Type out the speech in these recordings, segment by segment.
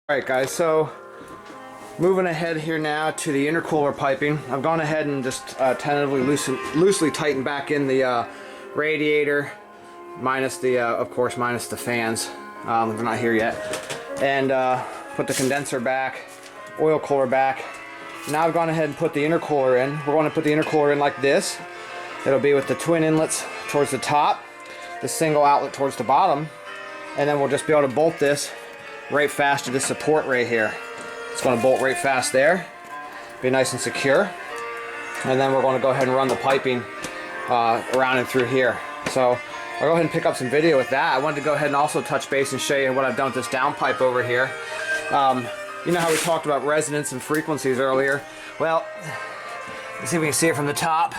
Alright guys, so moving ahead here now to the intercooler piping. I've gone ahead and just tentatively loosely tightened back in the radiator, minus the, of course, minus the fans. They're not here yet. And put the condenser back, oil cooler back. Now I've gone ahead and put the intercooler in. We're going to put the intercooler in like this. It'll be with the twin inlets towards the top, the single outlet towards the bottom, and then we'll just be able to bolt this right fast to this support right here. It's going to bolt right fast there, be nice and secure, and then we're going to go ahead and run the piping around and through here. So I'll go ahead and pick up some video with that. I wanted to go ahead and also touch base and show you what I've done with this downpipe over here. You know how we talked about resonance and frequencies earlier? Well, let's see if we can see it from the top.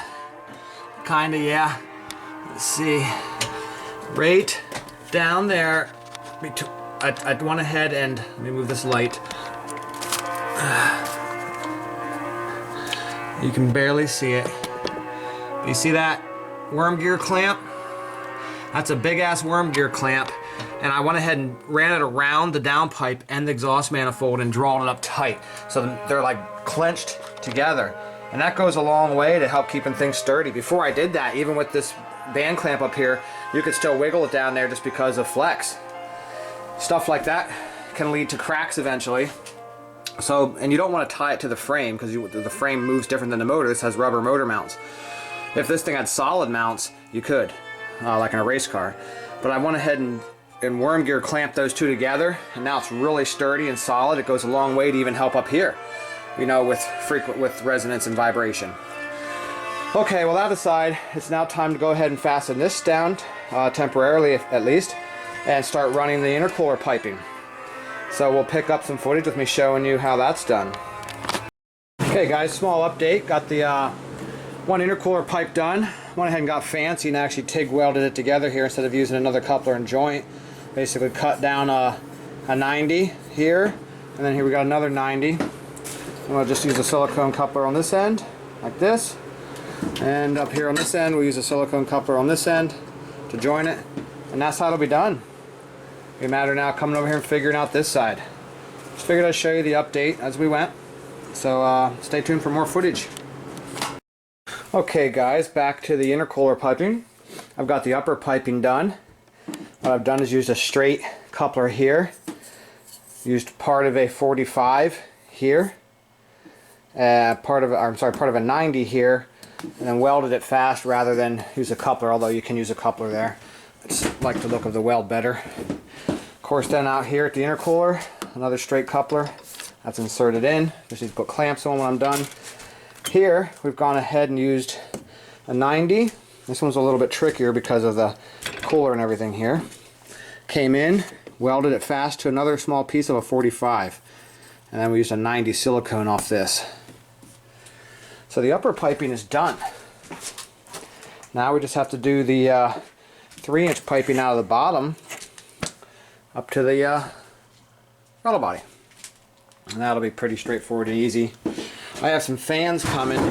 Kinda, yeah. Let's see. Right down there. I went ahead and let me move this light. You can barely see it. You see that worm gear clamp? That's a big ass worm gear clamp, and I went ahead and ran it around the downpipe and the exhaust manifold and drawn it up tight so they're like clenched together, and that goes a long way to help keeping things sturdy. Before I did that, even with this band clamp up here, you could still wiggle it down there just because of flex. Stuff like that can lead to cracks eventually. So, and you don't want to tie it to the frame because the frame moves different than the motor. This has rubber motor mounts. If this thing had solid mounts, you could, like in a race car. But I went ahead and worm gear clamped those two together, and now it's really sturdy and solid. It goes a long way to even help up here, you know, with resonance and vibration. Okay, well that aside, it's now time to go ahead and fasten this down temporarily, at least, and start running the intercooler piping. So we'll pick up some footage with me showing you how that's done. Okay guys, small update. Got the one intercooler pipe done. Went ahead and got fancy and actually TIG welded it together here instead of using another coupler and joint. Basically cut down a 90 here, and then here we got another 90. And we'll just use a silicone coupler on this end, like this. And up here on this end, we'll use a silicone coupler on this end to join it. And that's how it'll be done. It'll be a matter now coming over here and figuring out this side. Just figured I'd show you the update as we went. So stay tuned for more footage. Okay guys, back to the intercooler piping. I've got the upper piping done. What I've done is used a straight coupler here. Used part of a 45 here. Part of a 90 here. And then welded it fast rather than use a coupler, although you can use a coupler there. I just like the look of the weld better. Of course, then out here at the intercooler, another straight coupler that's inserted in. Just need to put clamps on when I'm done. Here we've gone ahead and used a 90. This one's a little bit trickier because of the cooler and everything here. Came in, welded it fast to another small piece of a 45, and then we used a 90 silicone off this. So the upper piping is done. Now we just have to do the 3-inch piping out of the bottom up to the throttle body, and that'll be pretty straightforward and easy. I have some fans coming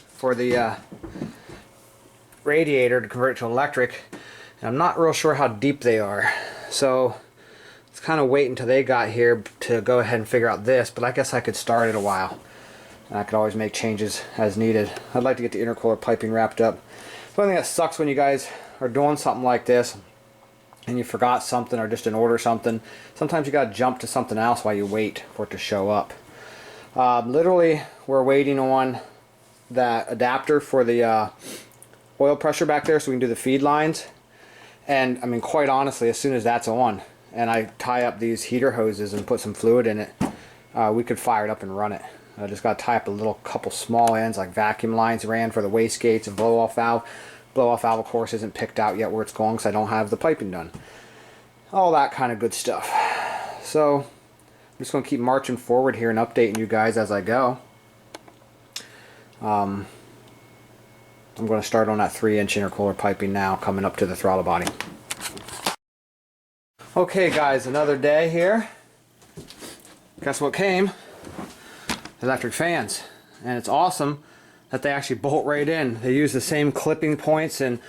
for the radiator to convert it to electric, and I'm not real sure how deep they are, so let's kind of wait until they got here to go ahead and figure out this. But I guess I could start it a while, and I could always make changes as needed. I'd like to get the intercooler piping wrapped up. The only thing that sucks when you guys are doing something like this and you forgot something or just didn't order something, sometimes you gotta jump to something else while you wait for it to show up. Literally, we're waiting on that adapter for the oil pressure back there so we can do the feed lines. And I mean, quite honestly, as soon as that's on and I tie up these heater hoses and put some fluid in it, we could fire it up and run it. I just got to tie up a little couple small ends like vacuum lines ran for the wastegates and blow-off valve. Blow-off valve, of course, isn't picked out yet where it's going because I don't have the piping done. All that kind of good stuff. So I'm just going to keep marching forward here and updating you guys as I go. I'm going to start on that 3-inch intercooler piping now, coming up to the throttle body. Okay guys, another day here. Guess what came? Electric fans. And it's awesome that they actually bolt right in. They use the same clipping points and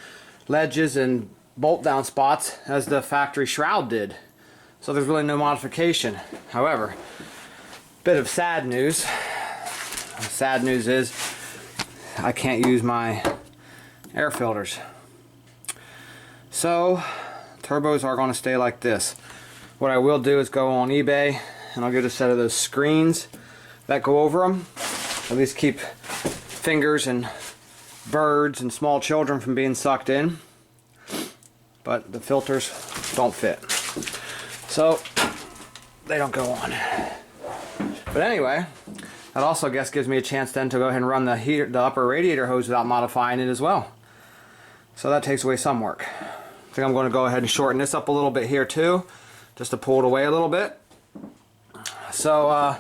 ledges and bolt down spots as the factory shroud did. So there's really no modification. However, bit of sad news. Sad news is I can't use my air filters. So turbos are going to stay like this. What I will do is go on eBay and I'll get a set of those screens that go over them. At least keep fingers and birds and small children from being sucked in. But the filters don't fit. So they don't go on. But anyway, that also, I guess, gives me a chance then to go ahead and run the upper radiator hose without modifying it as well. So that takes away some work. I think I'm going to go ahead and shorten this up a little bit here too, just to pull it away a little bit. So a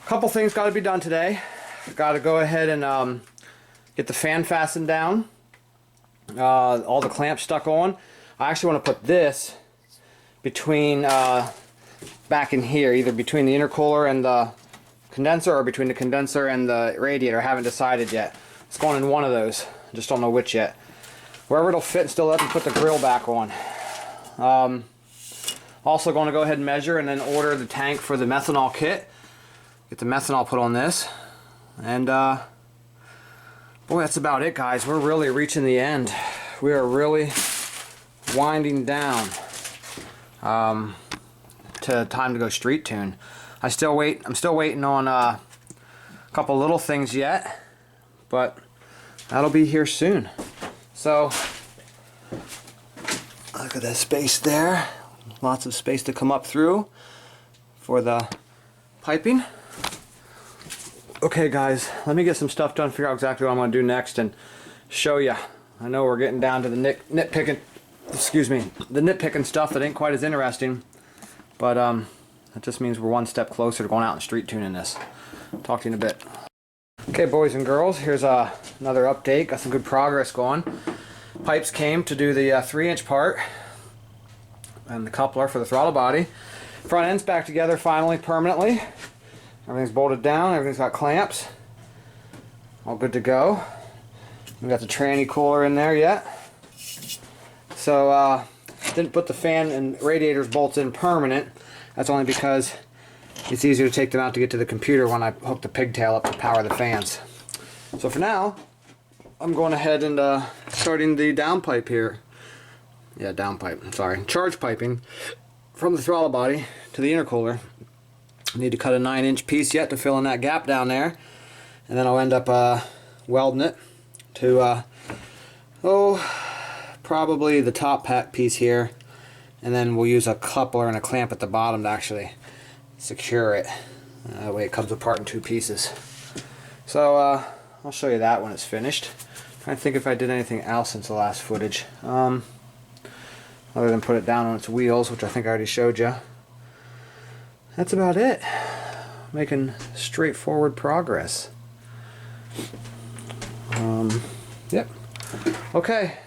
couple things got to be done today. Got to go ahead and get the fan fastened down. All the clamps stuck on. I actually want to put this between back in here, either between the intercooler and the condenser or between the condenser and the radiator. I haven't decided yet. It's going in one of those. I just don't know which yet. Wherever it'll fit, and still let me put the grill back on. Also going to go ahead and measure and then order the tank for the methanol kit. Get the methanol put on this. And boy, that's about it, guys. We're really reaching the end. We are really winding down to time to go street tune. I'm still waiting on a couple little things yet, but that'll be here soon. So look at that space there. Lots of space to come up through for the piping. Okay guys, let me get some stuff done, figure out exactly what I'm going to do next and show you. I know we're getting down to the nitpicking stuff that ain't quite as interesting, but that just means we're one step closer to going out and street tuning this. Talk to you in a bit. Okay, boys and girls, here's another update. Got some good progress going. Pipes came to do the 3-inch part and the coupler for the throttle body. Front end's back together finally, permanently. Everything's bolted down, everything's got clamps. All good to go. We got the tranny cooler in there yet. So didn't put the fan and radiators bolts in permanent. That's only because it's easier to take them out to get to the computer when I hook the pigtail up to power the fans. So for now, I'm going ahead and starting the downpipe here. Yeah, downpipe, sorry. Charge piping from the throttle body to the intercooler. I need to cut a 9-inch piece yet to fill in that gap down there. And then I'll end up welding it to, probably the top piece here. And then we'll use a coupler and a clamp at the bottom to actually secure it. That way it comes apart in 2 pieces. So I'll show you that when it's finished. I'm trying to think if I did anything else since the last footage. Other than put it down on its wheels, which I think I already showed you. That's about it. Making straightforward progress. Yep. Okay.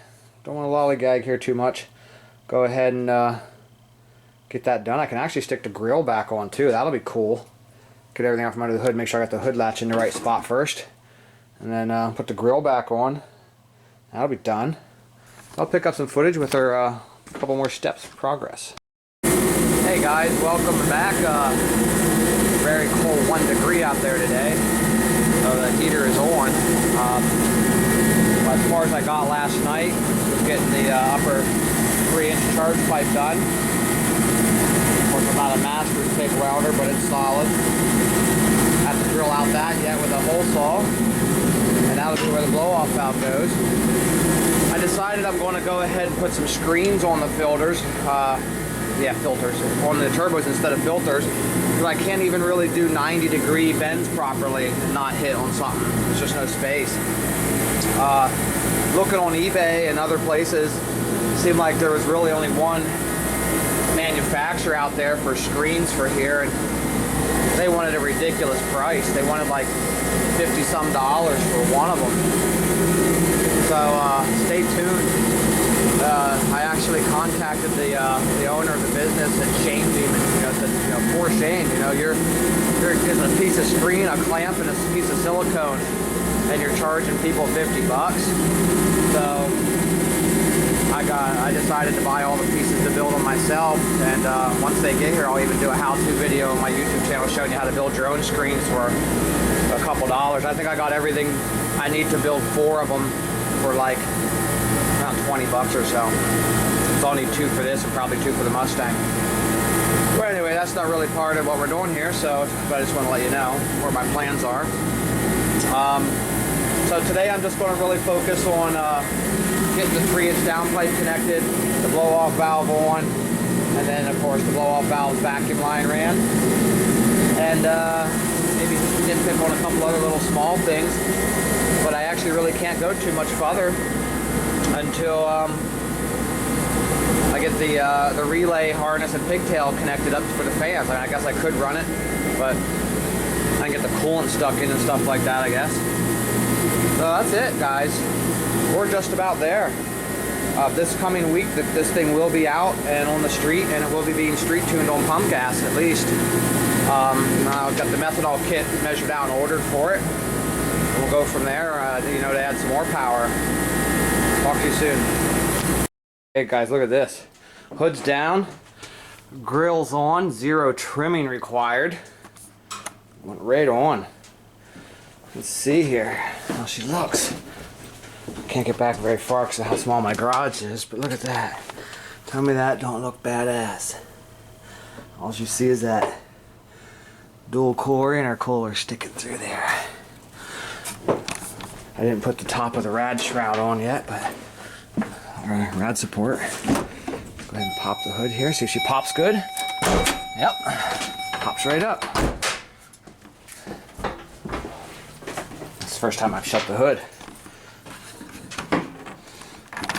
Don't want to lollygag here too much. Go ahead and get that done. I can actually stick the grill back on too. That'll be cool. Get everything out from under the hood. Make sure I got the hood latch in the right spot first. And then put the grill back on. That'll be done. I'll pick up some footage with our couple more steps of progress. Hey guys, welcome back. Very cold 1 degree out there today. So the heater is on. As far as I got last night, was getting the upper 3-inch charge pipe done. Of course, I'm not a master's TIG welder, but it's solid. Have to drill out that yet with a hole saw. And that'll be where the blow-off valve goes. I decided I'm going to go ahead and put some screens on the filters. Filters on the turbos instead of filters. Because I can't even really do 90-degree bends properly and not hit on something. There's just no space. Looking on eBay and other places, it seemed like there was really only one manufacturer out there for screens for here, and they wanted a ridiculous price. They wanted like $50-some for one of them. So stay tuned. I actually contacted the owner of the business and shamed him, and said, poor Shane, you're getting a piece of screen, a clamp, and a piece of silicone, and you're charging people $50. So I decided to buy all the pieces to build them myself, and once they get here I'll even do a how-to video on my YouTube channel showing you how to build your own screens for a couple dollars. I think I got everything I need to build 4 of them for like around 20 bucks or so. So I'll need 2 for this and probably 2 for the Mustang. But anyway, that's not really part of what we're doing here, so but I just want to let you know where my plans are. So today I'm just going to really focus on getting the 3-inch downpipe connected, the blow-off valve on, and then of course the blow-off valve vacuum line ran. And maybe just nitpick on a couple other little small things, but I actually really can't go too much further until I get the relay harness and pigtail connected up for the fans. I mean, I guess I could run it, but I can get the coolant stuck in and stuff like that, I guess. So that's it, guys. We're just about there. This coming week, this thing will be out and on the street, and it will be being street tuned on pump gas at least. I've got the methanol kit measured out and ordered for it. And we'll go from there, you know, to add some more power. Talk to you soon. Hey guys, look at this. Hood's down, grill's on, 0 trimming required. Went right on. Let's see here how she looks. Can't get back very far because of how small my garage is, but look at that. Tell me that don't look badass. All you see is that dual core intercooler sticking through there. I didn't put the top of the rad shroud on yet, but rad support. Let's go ahead and pop the hood here, see if she pops good. Yep, pops right up. That's the first time I've shut the hood.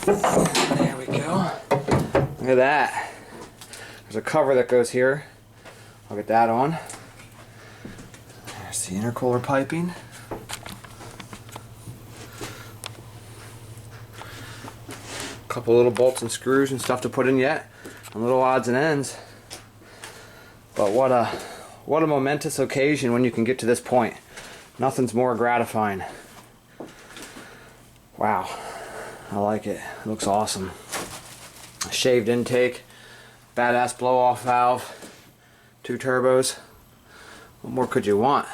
There we go. Look at that. There's a cover that goes here. I'll get that on. There's the intercooler piping. Couple little bolts and screws and stuff to put in yet, and little odds and ends. But what a momentous occasion when you can get to this point. Nothing's more gratifying. Wow, I like it. It looks awesome. Shaved intake, badass blow-off valve, 2 turbos. What more could you want?